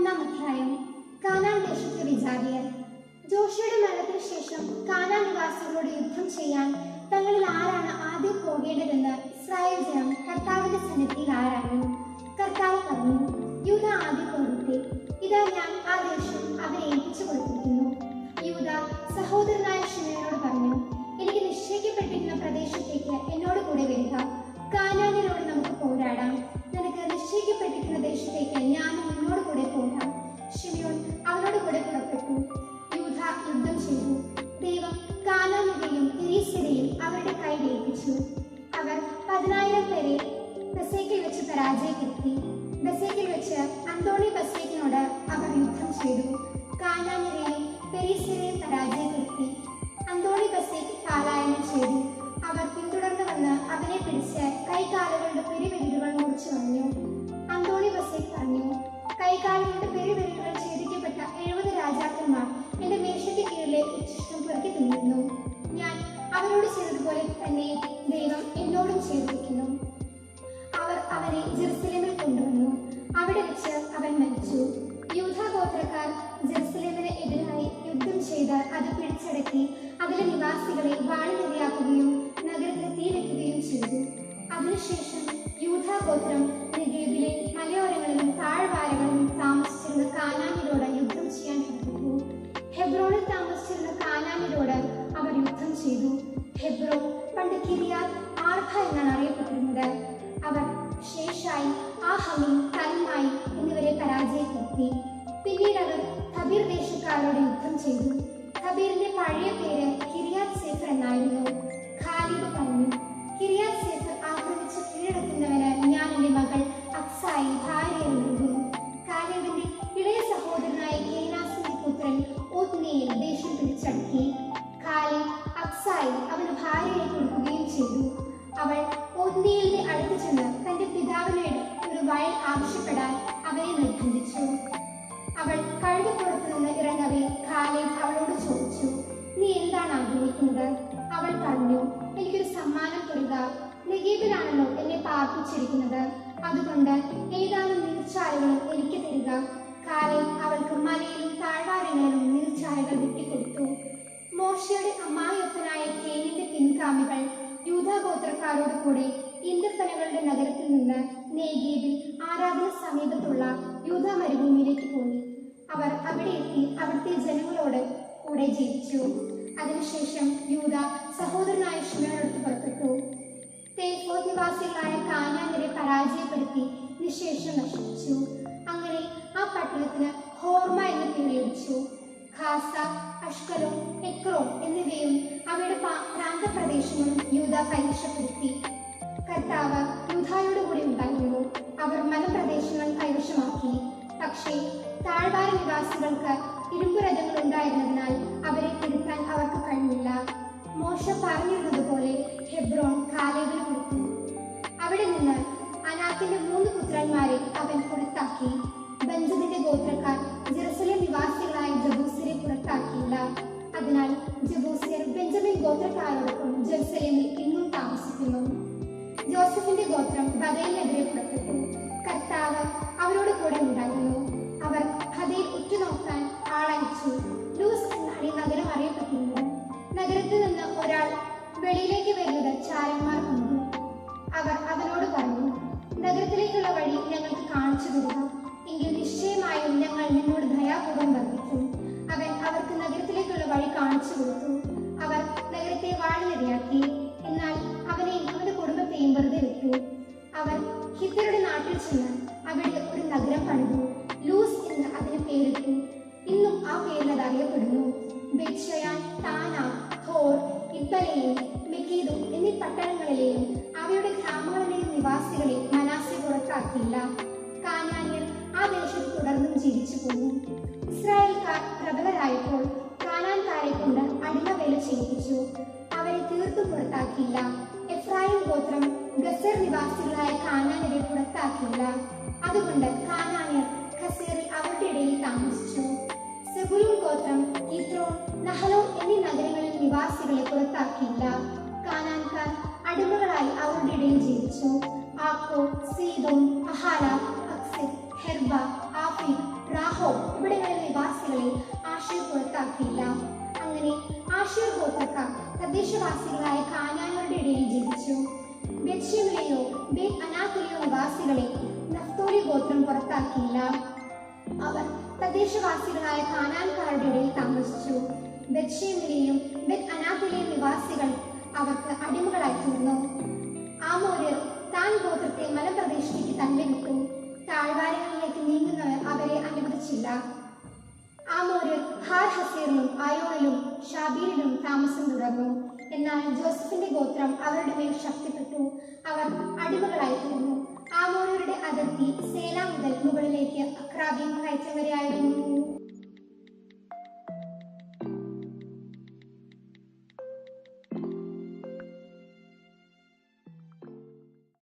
1 അധ്യായം. കാനാൻ ദേശത്തെ വിജാതിയർ. ജോഷുവയുടെ മരണത്തിന് ശേഷം കാനാൻ നിവാസികളോട് യുദ്ധം ചെയ്യാൻ തങ്ങളിൽ ആരാണ് ആദ്യം പോകേണ്ടതെന്ന് ഇസ്രായേൽ ജനം കർത്താവിന്റെ സന്നിധിയിൽ ആരാഞ്ഞു. കർത്താവ് പറഞ്ഞു, യൂദ ആദ്യം പോകട്ടെ. ഇതാ ഞാൻ ആ ദേശം അവരെ ഏൽപ്പിച്ചു കൊടുത്തിരിക്കുന്നു. യൂദ സഹോദരനായ ശിമയോനോട് പറഞ്ഞു, എനിക്ക് നിശ്ചയിക്കപ്പെട്ടിരുന്ന പ്രദേശത്തേക്ക് എന്നോട് കൂടെ വരിക. കാനാന്യരോട് നമുക്ക് പോരാടാം. നിനക്ക് നിശ്ചയിക്കപ്പെട്ടിരിക്കുന്ന ദേശത്തേക്ക് ഞാനും നിന്നോട് കൂടെ പോരാം. ശിമയോൻ അവനോട് കൂടെ പുറപ്പെട്ടു. യൂദ യുദ്ധം ചെയ്തു. ദൈവം കാനാന്യരെയും പെരീസ്യരെയും അവരുടെ കയ്യിൽ ഏൽപ്പിച്ചു. അവർ 10,000 പേരെ ബസേക്കിൽ വെച്ച് പരാജയപ്പെടുത്തി. ബസേക്കിൽ വെച്ച് അന്തോണി ബസേക്കിനോട് അവർ യുദ്ധം ചെയ്തു. കാനാന്യരെയും പെരീസ്യരെയും പരാജയപ്പെടുത്തി. അന്തോണി ബസേക്ക് പലായനം ചെയ്തു. അവർ പിന്തുടർന്നു വന്ന് അവനെ പിടിച്ച് കൈകാലുകളുടെ പെരുവിരലുകൾ മുറിച്ചു കളഞ്ഞു. അന്തോണി ബസേക്ക് പറഞ്ഞു, കൈകാലുകളുടെ പെരുവിരലുകൾ ഛേദിക്കപ്പെട്ട 70 രാജാക്കന്മാർ എന്റെ മേശയ്ക്ക് കീഴിലെ ഉച്ഛിഷ്ടം പെറുക്കി തിന്നിരുന്നു. ഞാൻ അവരോട് ചെയ്തതുപോലെ തന്നെ ദൈവം എന്നോടും ചെയ്തിരിക്കുന്നു. അവർ അവനെ ജെറുസലേമിൽ കൊണ്ടുവന്നു. അവിടെ വെച്ച് അവൻ മരിച്ചു. യൂദാ ഗോത്രക്കാർ ജെറുസലേമിന് എതിരായി യുദ്ധം ചെയ്ത് അത് പിടിച്ചടക്കി അതിലെ നിവാസികളെ വാളിനിരയാക്കുകയും നഗരത്തിൽ തീ വെക്കുകയും ചെയ്തു. അതിനുശേഷം യൂദാ ഗോത്രം നെഗേബിലെ മലയോരങ്ങളിലും താഴ്വാരകളിലും താമസിച്ചിരുന്ന കാനാന്യരോട് യുദ്ധം ചെയ്യാൻ പുറപ്പെട്ടു. ഹെബ്രോണിൽ താമസിച്ചിരുന്ന കാനാന്യരോട് അവർ യുദ്ധം ചെയ്തു. ഹെബ്രോൺ പണ്ട് കിരിയാത്ത് ആർബ എന്നാണ് അറിയപ്പെട്ടിരുന്നത്. അവർ ശേഷായി, ആഹമീം, തൽമായി എന്നിവരെ പരാജയപ്പെടുത്തി. പിന്നീട് അവർ തബീർ ദേശക്കാരോട് യുദ്ധം ചെയ്തു. തബീറിന്റെ പഴയ പേര് കിരിയാത്ത് സേഫർ എന്നായിരുന്നു. ഖാലിബ് പറഞ്ഞു, കിരിയാത്ത് സേഫർ ആക്രമിച്ച് കീഴടക്കുന്നവന് ഞാൻ എന്റെ മകൾ അക്സായി ഭാര്യയെ നൽകും. കാലേബിന്റെ ഇളയ സഹോദരനായ കേനാസിന്റെ പുത്രൻ ഒത്നിയേൽ ദേശം പിടിച്ചടക്കി. കാലേബ് അക്സായി അവന് ഭാര്യയെ കൊടുക്കുകയും ചെയ്തു. അവൾ ഒത്നിയേലിന്റെ അടുത്ത് ചെന്ന് തന്റെ പിതാവിനോട് ഒരു വയൽ ആവശ്യപ്പെടാൻ അവനെ നിർബന്ധിച്ചു. അവൾ കഴുകപ്പുറത്തു നിന്ന് ഇറങ്ങവേ കാലേബ് അവളോട് ചോദിച്ചു, നീ എന്താണ് ആഗ്രഹിക്കുന്നത്? അവൾ പറഞ്ഞു, എനിക്കൊരു സമ്മാനം തരിക. നെഗീബിലാണല്ലോ എന്നെ പാർപ്പിച്ചിരിക്കുന്നത്. അതുകൊണ്ട് ഏതാനും നീർച്ചാലുകളും എനിക്ക് തരിക. കാലേബ് അവൾക്ക് മലയിലും താഴ്വാരങ്ങളിലും നീർച്ചാലുകൾ വിട്ടുകൊടുത്തു. മോശയുടെ അമ്മായിയപ്പനായ കേനിന്റെ പിൻഗാമികൾ യൂദാ ഗോത്രക്കാരോട് കൂടെ ഈന്തപ്പനകളുടെ നഗരത്തിൽ നിന്ന് നെഗീബിൽ ആരാധന സമീപത്തുള്ള യൂദാ മരുഭൂമിയിലേക്ക് പോയി. അവർ അവിടെ എത്തി അവിടുത്തെ ജനങ്ങളോട് കൂടെ ജീവിച്ചു. അതിനുശേഷം യൂദാ സഹോദരനായ ശിമയോനോട് പുറപ്പെട്ടു. തേഫോത്ത് നിവാസികളായ കാനാന്യരെ പരാജയപ്പെടുത്തി നിശേഷം നശിപ്പിച്ചു. അങ്ങനെ ആ പട്ടണത്തിന് ഹോർമ എന്ന പേര് ലഭിച്ചു. ഖാസ, അഷ്കലോൻ, എക്രോൺ എന്നിവയും അവയുടെ പ്രാന്തപ്രദേശങ്ങളും യൂദാ കൈവശപ്പെടുത്തി. കർത്താവ് യൂദായോട് കൂടി ഉണ്ടായിരുന്നു. അവർ മലപ്രദേശങ്ങൾ കൈവശമാക്കി. പക്ഷേ താഴ്വാര നിവാസികൾക്ക് ഇരുമ്പുരഥങ്ങൾ ഉണ്ടായിരുന്നതിനാൽ അവരെ തിരുത്താൻ അവർക്ക് കഴിഞ്ഞില്ല. മോശ പറഞ്ഞിരുന്നതുപോലെ ഹെബ്രോൺ കാലേബിന് കൊടുത്തു. അവിടെ നിന്ന് അനാത്തിന്റെ 3 പുത്രന്മാരെ അവൻ പുറത്താക്കി. ബെഞ്ചമിന്റെ ഗോത്രക്കാർ ജെറുസലേം നിവാസികളായ ജബൂസ്യരെ പുറത്താക്കിയില്ല. അതിനാൽ ജബൂസ്യർ ബെഞ്ചമിൻ ഗോത്രക്കാരോടൊപ്പം ജെറുസലേമിൽ ഇന്നും താമസിക്കുന്നു. ജോസഫിന്റെ ഗോത്രം ബഥേലിനെതിരെ പുറപ്പെട്ടു. കർത്താവ് അവരോട് കൂടെ ഉണ്ടായിരുന്നു. അവർ ബഥേൽ ഉറ്റുനോക്കാൻ ആളയച്ചു. ലൂസ് എന്നാണ് ഈ നഗരം അറിയപ്പെട്ടിരുന്നത്. നഗരത്തിൽ നിന്ന് ഒരാൾ വെളിയിലേക്ക് വരുന്നത് ചാരന്മാർ കണ്ടു. അവർ അവനോട് പറഞ്ഞു, നഗരത്തിലേക്കുള്ള വഴി ഞങ്ങൾക്ക് കാണിച്ചു തരിക. എങ്കിൽ നിശ്ചയമായും ഞങ്ങൾ നിന്നോട് ദയാപൂർവം വർദ്ധിക്കും. അവൻ അവർക്ക് നഗരത്തിലേക്കുള്ള വഴി കാണിച്ചു കൊടുത്തു. അവർ നഗരത്തെ വാളിനിരയാക്കി. എന്നാൽ അവനെയും അവന്റെ കുടുംബത്തെയും വെറുതെ വിട്ടു. അവർ ഹിത്യരുടെ നാട്ടിൽ ചെന്ന് അവിടെ ഒരു നഗരം പണിതു. ലൂസ് എന്ന് അതിന് പേരിട്ടു. ഇന്നും ആ പേരിൽ അത് അറിയപ്പെടുന്നു. ബെത്ശയാൻ, താന, ഹോർ, ഇബ്ബലയും മെഗീദോ എന്നീ പട്ടണങ്ങളിലെയും അവയുടെ ഗ്രാമങ്ങളിലെയും നിവാസികളെ മനാസെ പുറത്താക്കിയില്ല. കാനാന്യർ ആ ദേശത്ത് തുടർന്നും ജീവിച്ചു പോന്നു. ഇസ്രായേൽക്കാർ പ്രബലരായപ്പോൾ കാനാൻകാരെ കൊണ്ട് അടിമവേല ചെയ്യിപ്പിച്ചു. അവരെ തീർത്തും പുറത്താക്കിയില്ല. എഫ്രായിം ഗോത്രം ഗസർ നിവാസികളായ കാനാന്യരെ പുറത്താക്കിയില്ല. അതുകൊണ്ട് കാനാന്യർ ഖസേറിൽ അവരുടെ ഇടയിൽ താമസിച്ചു. സെബുലൂൻ ഗോത്രം യിത്രോൻ, നഹലോൻ എന്നീ നഗരങ്ങളിൽ നിവാസികളെ പുറത്താക്കിയില്ല. കാനാൻകാർ അടിമകളായി അവരുടെ ഇടയിൽ ജീവിച്ചു. ആക്കോ, സീദോൻ, അഹാല, അക്സിബ്, ഹെർബ, ആഫീഖ്, റാഹോബ് ഇവിടങ്ങളിലെ നിവാസികളെ ആശീർ പുറത്താക്കിയില്ല. അങ്ങനെ ആശീർ ഗോത്രക്കാർ തദ്ദേശവാസികളായ കാനാന്യരുടെ ഇടയിൽ ജീവിച്ചു. ബെത്ശേമിലെയോ ബേത് അനാത്തിലെയോ നിവാസികളെ നഫ്തോലി ഗോത്രം പുറത്താക്കിയില്ല. അവർ തദ്ദേശവാസികളായ കാനാൻകാരുടെ ഇടയിൽ താമസിച്ചു. ബെത്ശേമിലെയും ബേത് അനാത്തിലെയും നിവാസികൾ അവർക്ക് അടിമകളായി തീർന്നു. ആമോര്യർ താൻ ഗോത്രത്തെ മലപ്രദേശത്തേക്ക് തള്ളിവിട്ടു. താഴ്വാരങ്ങളിലേക്ക് നീങ്ങുന്നവർ അവരെ അനുവദിച്ചില്ല. ആമോര്യർ ഹാർ ഹസീറിലും ആയോണിലും ഷാബീരിലും താമസം തുടർന്നു. എന്നാൽ ജോസഫിന്റെ ഗോത്രം അവരുടെ മേൽ ശക്തിപ്പെട്ടു. അവർ അടിമകളായി തീർന്നു. ആമോര്യരുടെ അതിർത്തി സേല മുതൽ മുകളിലേക്ക് അക്രാബീം കയറ്റം വരെയായിരുന്നു.